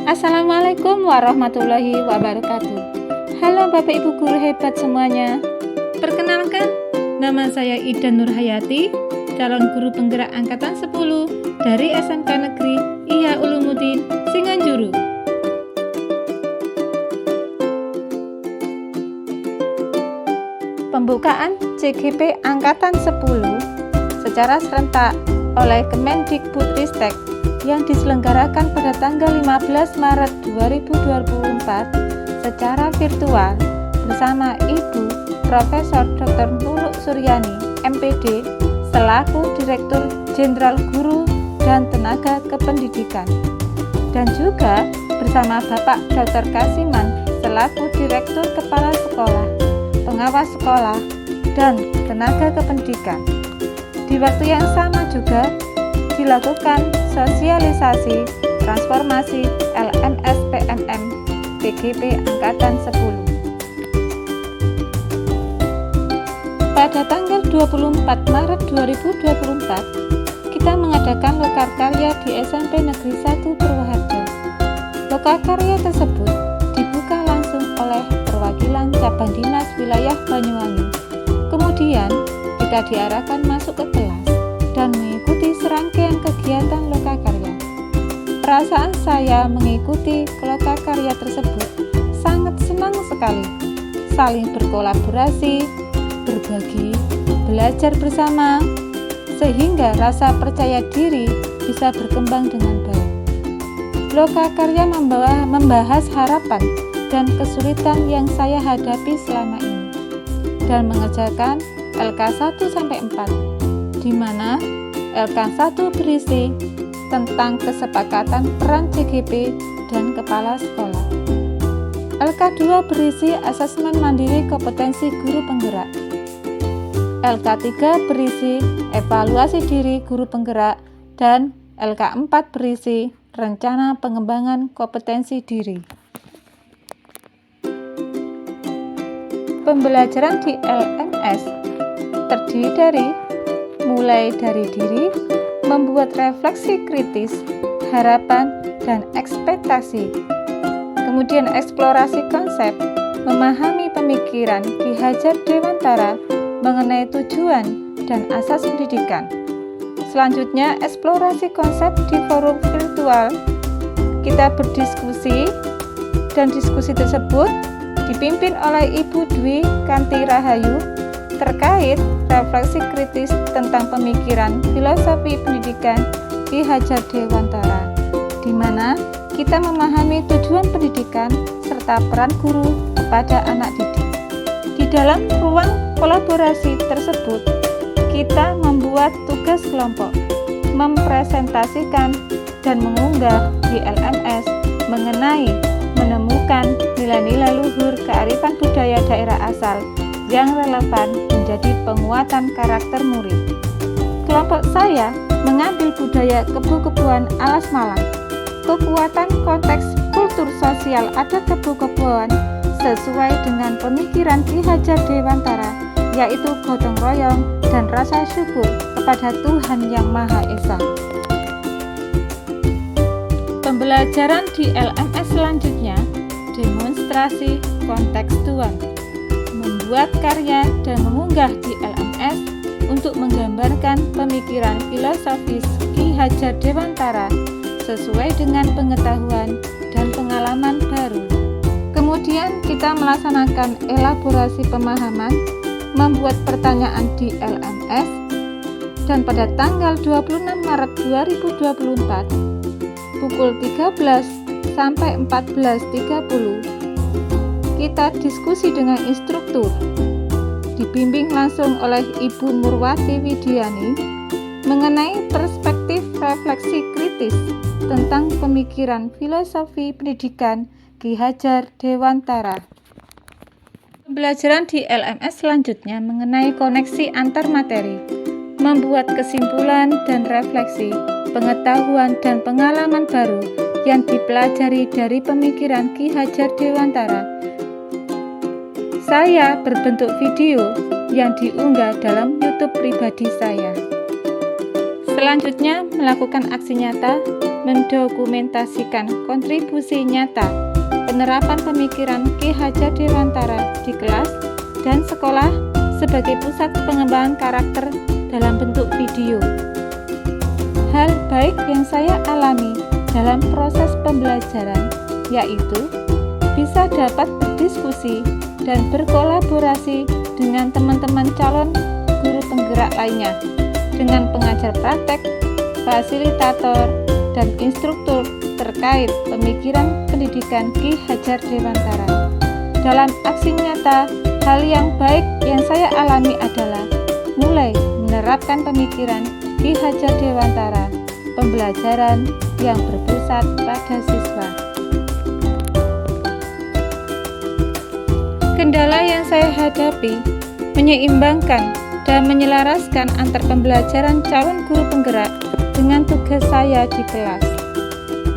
Assalamualaikum warahmatullahi wabarakatuh. Halo Bapak Ibu guru hebat semuanya. Perkenalkan, nama saya Ida Nurhayati, calon guru penggerak angkatan 10 dari SMK Negeri Ihya Ulumuddin Singanjuru. Pembukaan CGP angkatan 10 secara serentak oleh Kemendikbudristek yang diselenggarakan pada tanggal 15 Maret 2024 secara virtual bersama Ibu Profesor Dr. Nuluk Suryani, MPD, selaku Direktur Jenderal Guru dan Tenaga Kependidikan, dan juga bersama Bapak Dr. Kasiman selaku Direktur Kepala Sekolah, Pengawas Sekolah, dan Tenaga Kependidikan. Di waktu yang sama juga dilakukan sosialisasi transformasi LMS PMM CGP angkatan 10. Pada tanggal 24 Maret 2024, kita mengadakan lokakarya di SMP Negeri 1 Purwoharjo. Lokakarya tersebut dibuka langsung oleh perwakilan cabang dinas wilayah Banyuwangi. Kemudian kita diarahkan masuk ke kelas dan mengikuti serangkaian kegiatan lokakarya. Perasaan saya mengikuti lokakarya tersebut sangat senang sekali. Saling berkolaborasi, berbagi, belajar bersama, sehingga rasa percaya diri bisa berkembang dengan baik. Lokakarya membahas harapan dan kesulitan yang saya hadapi selama ini, dan mengerjakan LK 1-4, di mana LK 1 berisi tentang kesepakatan peran CGP dan kepala sekolah. LK 2 berisi asesmen mandiri kompetensi guru penggerak. LK 3 berisi evaluasi diri guru penggerak, dan LK 4 berisi rencana pengembangan kompetensi diri. Pembelajaran di LMS terdiri mulai dari diri, membuat refleksi kritis, harapan, dan ekspektasi. Kemudian eksplorasi konsep, memahami pemikiran Ki Hajar Dewantara mengenai tujuan dan asas pendidikan. Selanjutnya, eksplorasi konsep di forum virtual. Kita berdiskusi, dan diskusi tersebut dipimpin oleh Ibu Dwi Kanti Rahayu terkait refleksi kritis tentang pemikiran filosofi pendidikan Ki Hajar Dewantara, di mana kita memahami tujuan pendidikan serta peran guru kepada anak didik. Di dalam ruang kolaborasi tersebut, kita membuat tugas kelompok, mempresentasikan dan mengunggah di LMS mengenai menemukan nilai-nilai luhur kearifan budaya daerah asal yang relevan menjadi penguatan karakter murid. Kelompok saya mengambil budaya kebo-keboan alas Malang, kekuatan konteks kultur sosial adat kebo-keboan sesuai dengan pemikiran Ki Hajar Dewantara, yaitu gotong royong dan rasa syukur kepada Tuhan Yang Maha Esa. Pembelajaran di LMS selanjutnya, demonstrasi kontekstual, membuat karya dan mengunggah di LMS untuk menggambarkan pemikiran filosofis Ki Hajar Dewantara sesuai dengan pengetahuan dan pengalaman baru. Kemudian kita melaksanakan elaborasi pemahaman, membuat pertanyaan di LMS, dan pada tanggal 26 Maret 2024 pukul 13 sampai 14.30 kita diskusi dengan instruktur, dibimbing langsung oleh Ibu Murwati Widiani mengenai perspektif refleksi kritis tentang pemikiran filosofi pendidikan Ki Hajar Dewantara. Pembelajaran di LMS selanjutnya mengenai koneksi antar materi, membuat kesimpulan dan refleksi, pengetahuan dan pengalaman baru yang dipelajari dari pemikiran Ki Hajar Dewantara. Saya berbentuk video yang diunggah dalam YouTube pribadi saya. Selanjutnya, melakukan aksi nyata mendokumentasikan kontribusi nyata penerapan pemikiran Ki Hajar Dewantara di kelas dan sekolah sebagai pusat pengembangan karakter dalam bentuk video. Hal baik yang saya alami dalam proses pembelajaran yaitu bisa dapat berdiskusi dan berkolaborasi dengan teman-teman calon guru penggerak lainnya, dengan pengajar praktek, fasilitator, dan instruktur terkait pemikiran pendidikan Ki Hajar Dewantara. Dalam aksi nyata, hal yang baik yang saya alami adalah mulai menerapkan pemikiran Ki Hajar Dewantara, pembelajaran yang berpusat pada siswa. Kendala yang saya hadapi menyeimbangkan dan menyelaraskan antar pembelajaran calon guru penggerak dengan tugas saya di kelas.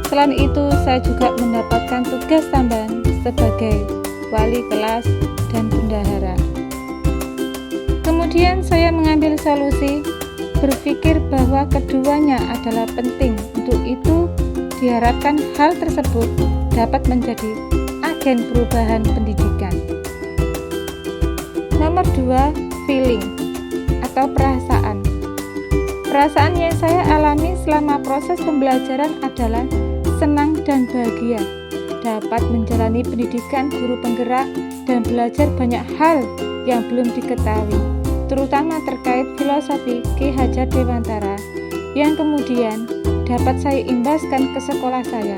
Selain itu, saya juga mendapatkan tugas tambahan sebagai wali kelas dan bendahara. Kemudian saya mengambil solusi, berpikir bahwa keduanya adalah penting. Untuk itu, diharapkan hal tersebut dapat menjadi agen perubahan pendidikan. Nomor 2, feeling atau perasaan. Perasaan yang saya alami selama proses pembelajaran adalah senang dan bahagia dapat menjalani pendidikan guru penggerak dan belajar banyak hal yang belum diketahui, terutama terkait filosofi Ki Hajar Dewantara yang kemudian dapat saya imbaskan ke sekolah saya.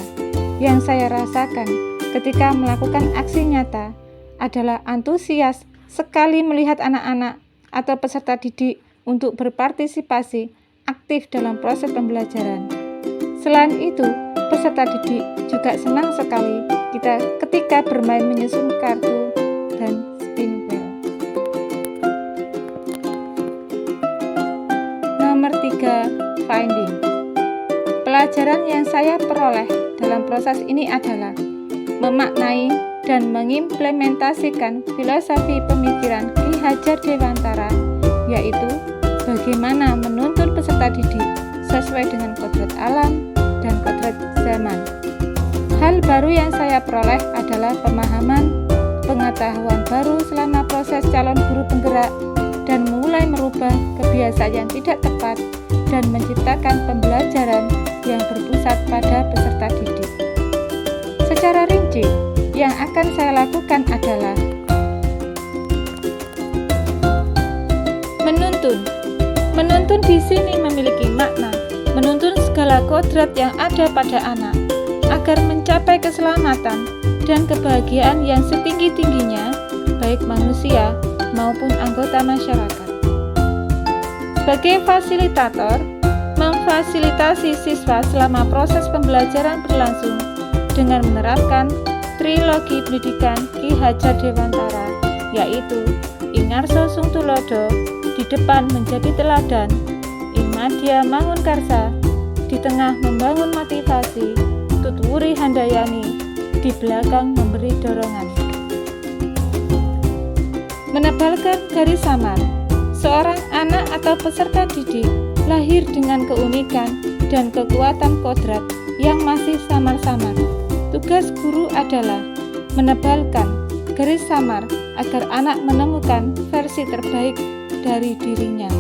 Yang saya rasakan ketika melakukan aksi nyata adalah antusias sekali melihat anak-anak atau peserta didik untuk berpartisipasi aktif dalam proses pembelajaran. Selain itu, peserta didik juga senang sekali ketika bermain menyusun kartu dan spinball. Nomor 3, finding. Pelajaran yang saya peroleh dalam proses ini adalah memaknai dan mengimplementasikan filosofi pemikiran Ki Hajar Dewantara, yaitu bagaimana menuntun peserta didik sesuai dengan kodrat alam dan kodrat zaman. Hal baru yang saya peroleh adalah pemahaman, pengetahuan baru selama proses calon guru penggerak dan mulai merubah kebiasaan yang tidak tepat dan menciptakan pembelajaran yang berpusat pada peserta didik. Secara rinci, yang akan saya lakukan adalah menuntun. Menuntun di sini memiliki makna menuntun segala kodrat yang ada pada anak agar mencapai keselamatan dan kebahagiaan yang setinggi-tingginya, baik manusia maupun anggota masyarakat. Sebagai fasilitator, memfasilitasi siswa selama proses pembelajaran berlangsung dengan menerapkan trilogi pendidikan Ki Hajar Dewantara, yaitu Ingarso Sungtulodo, di depan menjadi teladan, Imadya Mangunkarsa, di tengah membangun motivasi, Tutwuri Handayani, di belakang memberi dorongan. Menebalkan garis samar. Seorang anak atau peserta didik lahir dengan keunikan dan kekuatan kodrat yang masih samar-samar. Tugas guru adalah menebalkan garis samar agar anak menemukan versi terbaik dari dirinya.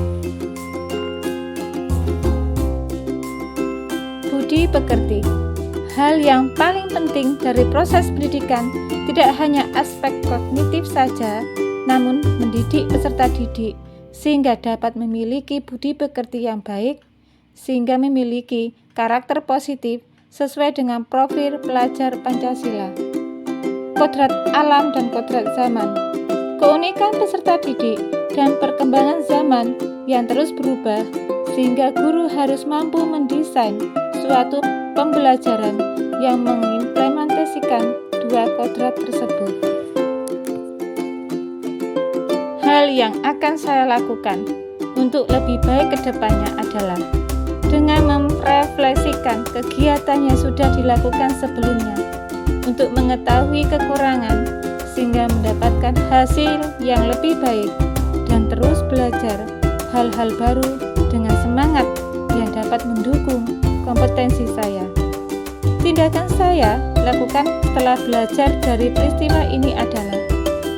Budi pekerti. Hal yang paling penting dari proses pendidikan tidak hanya aspek kognitif saja, namun mendidik peserta didik sehingga dapat memiliki budi pekerti yang baik, sehingga memiliki karakter positif sesuai dengan profil pelajar Pancasila. Kodrat alam dan kodrat zaman. Keunikan peserta didik dan perkembangan zaman yang terus berubah, sehingga guru harus mampu mendesain suatu pembelajaran yang mengimplementasikan dua kodrat tersebut. Hal yang akan saya lakukan untuk lebih baik ke depannya adalah dengan merefleksikan kegiatan yang sudah dilakukan sebelumnya untuk mengetahui kekurangan sehingga mendapatkan hasil yang lebih baik dan terus belajar hal-hal baru dengan semangat yang dapat mendukung kompetensi saya. Tindakan saya lakukan setelah belajar dari peristiwa ini adalah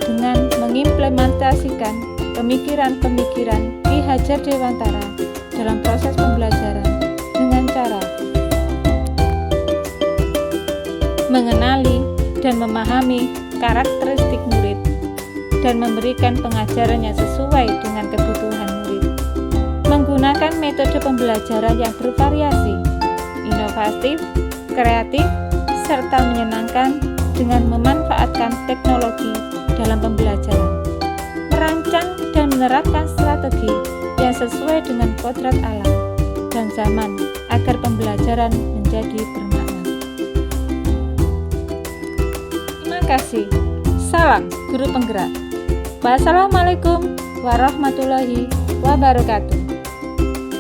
dengan mengimplementasikan pemikiran-pemikiran Ki Hajar Dewantara dalam proses pembelajaran dengan cara mengenali dan memahami karakteristik murid dan memberikan pengajaran yang sesuai dengan kebutuhan murid, menggunakan metode pembelajaran yang bervariasi, inovatif, kreatif, serta menyenangkan dengan memanfaatkan teknologi dalam pembelajaran, merancang dan menerapkan strategi yang sesuai dengan kodrat alam dan zaman agar pembelajaran menjadi bermakna. Terima kasih. Salam Guru Penggerak. Wassalamualaikum warahmatullahi wabarakatuh.